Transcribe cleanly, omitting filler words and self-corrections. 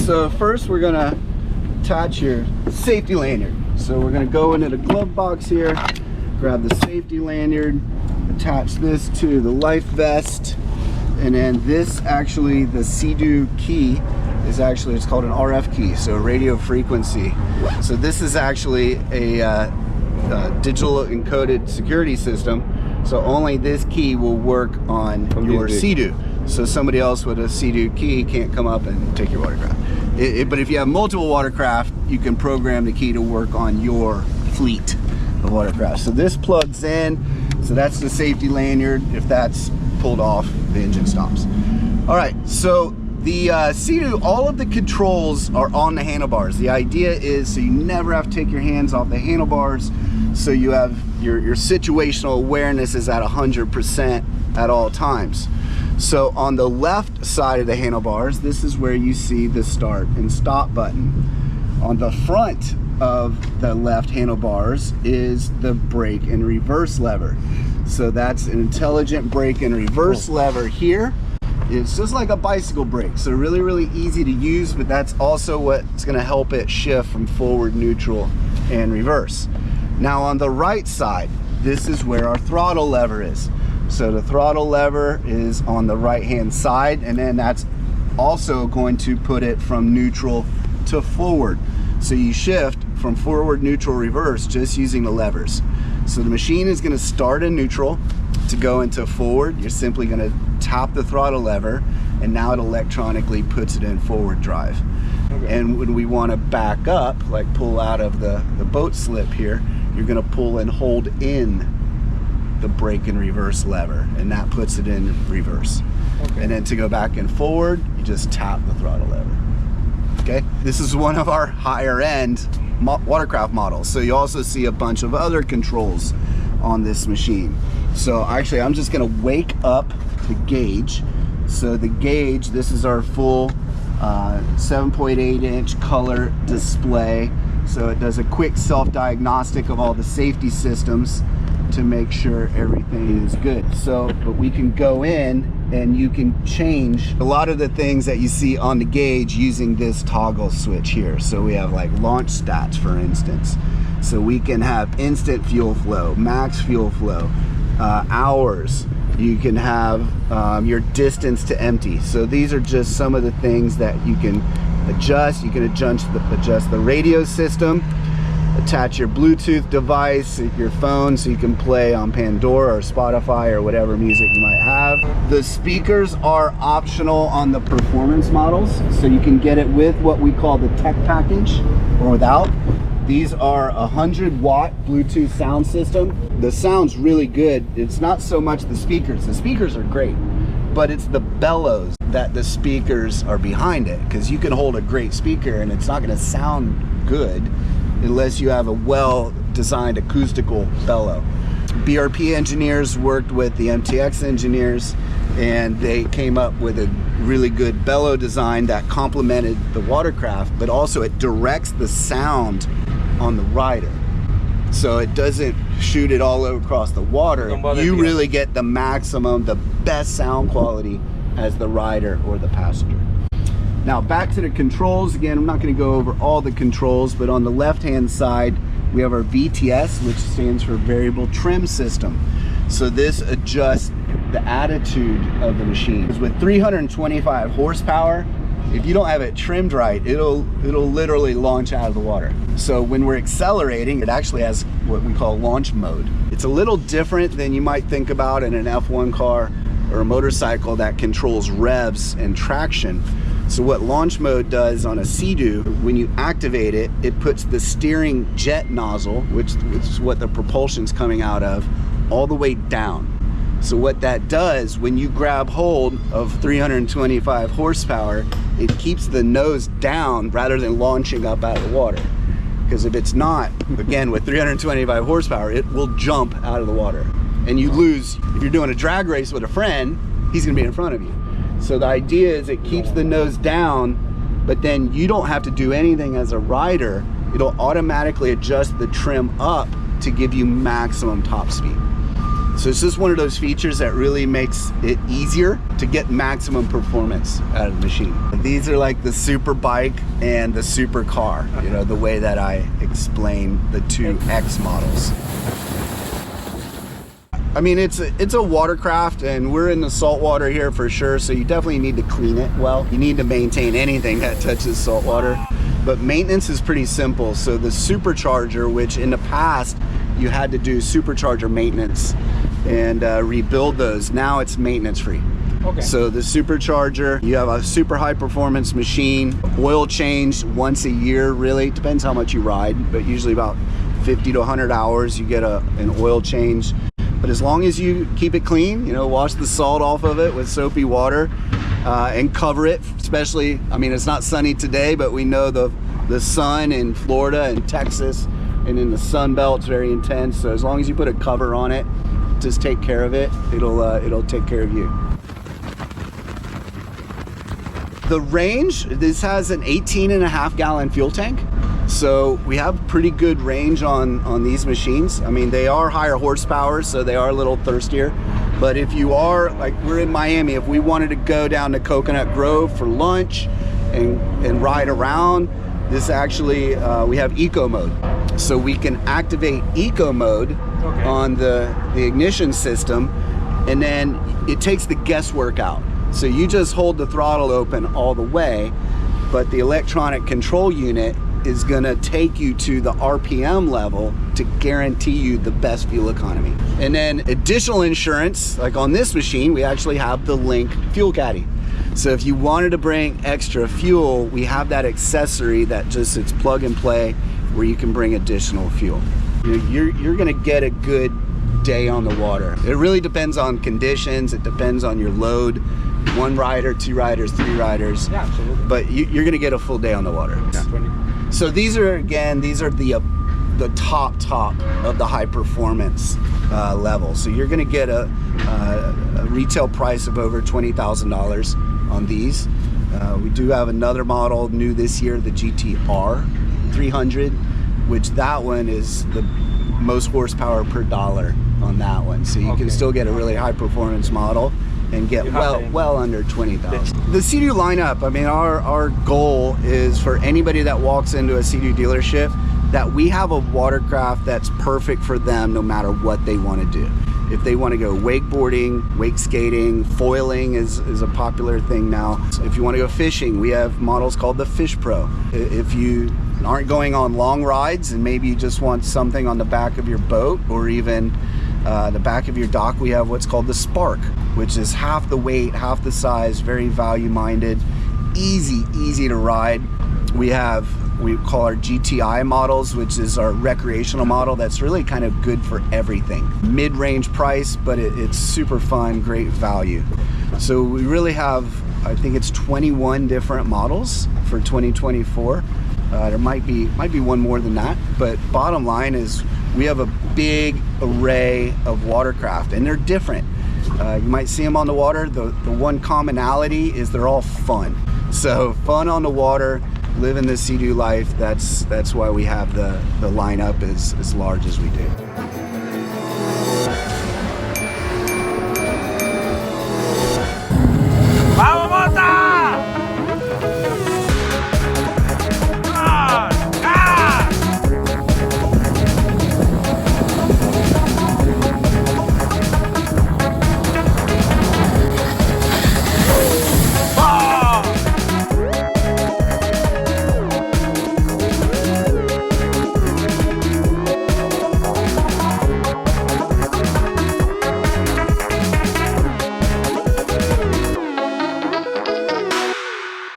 So first we're gonna attach your safety lanyard. So we're gonna go into the glove box here, grab the safety lanyard, attach this to the life vest, and then this actually, the Sea-Doo key is actually, it's called an RF key, so radio frequency. So this is actually a digital encoded security system. So only this key will work on your Sea-Doo. So somebody else with a Sea-Doo key can't come up and take your watercraft. But if you have multiple watercraft, you can program the key to work on your fleet of watercraft. So this plugs in, so that's the safety lanyard. If that's pulled off, the engine stops. All right, so the Sea-Doo, all of the controls are on the handlebars. The idea is so you never have to take your hands off the handlebars, so you have your situational awareness is at 100% at all times. So on the left side of the handlebars, this is where you see the start and stop button. On the front of the left handlebars is the brake and reverse lever. So that's an intelligent brake and reverse lever here. It's just like a bicycle brake, so really, really easy to use, but that's also what's gonna help it shift from forward, neutral, and reverse. Now on the right side, this is where our throttle lever is. So the throttle lever is on the right-hand side, and then that's also going to put it from neutral to forward. So you shift from forward, neutral, reverse just using the levers. So the machine is gonna start in neutral. To go into forward, you're simply gonna tap the throttle lever, and now it electronically puts it in forward drive. Okay. And when we wanna back up, like pull out of the boat slip here, you're gonna pull and hold in the brake and reverse lever, and that puts it in reverse. Okay. And then to go back and forward, you just tap the throttle lever. Okay, this is one of our higher end watercraft models. So you also see a bunch of other controls on this machine. So actually, I'm just gonna wake up the gauge. So the gauge, this is our full 7.8 inch color display. So it does a quick self-diagnostic of all the safety systems to make sure everything is good. So, but we can go in and you can change a lot of the things that you see on the gauge using this toggle switch here. So we have like launch stats, for instance. So we can have instant fuel flow, max fuel flow, hours. You can have your distance to empty. So these are just some of the things that you can adjust. You can adjust the radio system, attach your Bluetooth device, your phone, so you can play on Pandora or Spotify or whatever music you might have. The speakers are optional on the performance models, so you can get it with what we call the tech package or without. These are a 100-watt Bluetooth sound system. The sound's really good. It's not so much the speakers. The speakers are great, but it's the bellows that the speakers are behind it, because you can hold a great speaker and it's not going to sound good unless you have a well-designed acoustical bellow. BRP engineers worked with the MTX engineers, and they came up with a really good bellow design that complemented the watercraft, but also it directs the sound on the rider. So it doesn't shoot it all across the water. You really get the maximum, the best sound quality as the rider or the passenger. Now back to the controls. Again, I'm not going to go over all the controls, but on the left-hand side, we have our VTS, which stands for Variable Trim System. So this adjusts the attitude of the machine. With 325 horsepower, if you don't have it trimmed right, it'll literally launch out of the water. So when we're accelerating, it actually has what we call launch mode. It's a little different than you might think about in an F1 car or a motorcycle that controls revs and traction. So what launch mode does on a Sea-Doo, when you activate it, it puts the steering jet nozzle, which is what the propulsion's coming out of, all the way down. So what that does, when you grab hold of 325 horsepower, it keeps the nose down rather than launching up out of the water. Because if it's not, again, with 325 horsepower, it will jump out of the water. And you lose, if you're doing a drag race with a friend, he's gonna be in front of you. So the idea is it keeps the nose down, but then you don't have to do anything as a rider. It'll automatically adjust the trim up to give you maximum top speed. So it's just one of those features that really makes it easier to get maximum performance out of the machine. These are like the super bike and the super car, you know, the way that I explain the two X models. I mean, it's a watercraft, and we're in the salt water here for sure, so you definitely need to clean it well. You need to maintain anything that touches salt water, but maintenance is pretty simple. So the supercharger, which in the past you had to do supercharger maintenance and rebuild those, now it's maintenance free. Okay. So the supercharger, you have a super high performance machine, oil change once a year, really, depends how much you ride, but usually about 50 to 100 hours you get an oil change. But as long as you keep it clean, you know, wash the salt off of it with soapy water and cover it, especially, I mean, it's not sunny today, but we know the sun in Florida and Texas and in the Sun Belt is very intense. So as long as you put a cover on it, just take care of it, it'll take care of you. The range, this has an 18.5 gallon fuel tank. So we have pretty good range on these machines. I mean, they are higher horsepower, so they are a little thirstier. But if you are, like we're in Miami, if we wanted to go down to Coconut Grove for lunch and ride around, this actually, we have eco mode. So we can activate eco mode on the ignition system, and then it takes the guesswork out. So you just hold the throttle open all the way, but the electronic control unit is gonna take you to the RPM level to guarantee you the best fuel economy. And then additional insurance, like on this machine, we actually have the Link fuel caddy. So if you wanted to bring extra fuel, we have that accessory that just, it's plug and play, where you can bring additional fuel. You're gonna get a good day on the water. It really depends on conditions, it depends on your load. 1 rider, 2 riders, 3 riders. Yeah, absolutely. But you're gonna get a full day on the water. Yeah. So these are, again, the top of the high performance level. So you're gonna get a retail price of over $20,000 on these. We do have another model new this year, the GTR-300, which that one is the most horsepower per dollar on that one. So you can still get a really high performance model and get well under 20,000. The Sea-Doo lineup, I mean, our goal is for anybody that walks into a Sea-Doo dealership that we have a watercraft that's perfect for them no matter what they want to do. If they want to go wakeboarding, wake skating, foiling is a popular thing now. If you want to go fishing, we have models called the Fish Pro. If you aren't going on long rides and maybe you just want something on the back of your boat or even the back of your dock, we have what's called the Spark, which is half the weight, half the size, very value-minded, easy to ride. We call our GTI models, which is our recreational model that's really kind of good for everything. Mid-range price, but it's super fun, great value. So we really have, I think it's 21 different models for 2024. There might be one more than that, but bottom line is we have a big array of watercraft, and they're different. You might see them on the water. The one commonality is they're all fun. So fun on the water, living the Sea-Doo life. That's why we have the lineup as large as we do.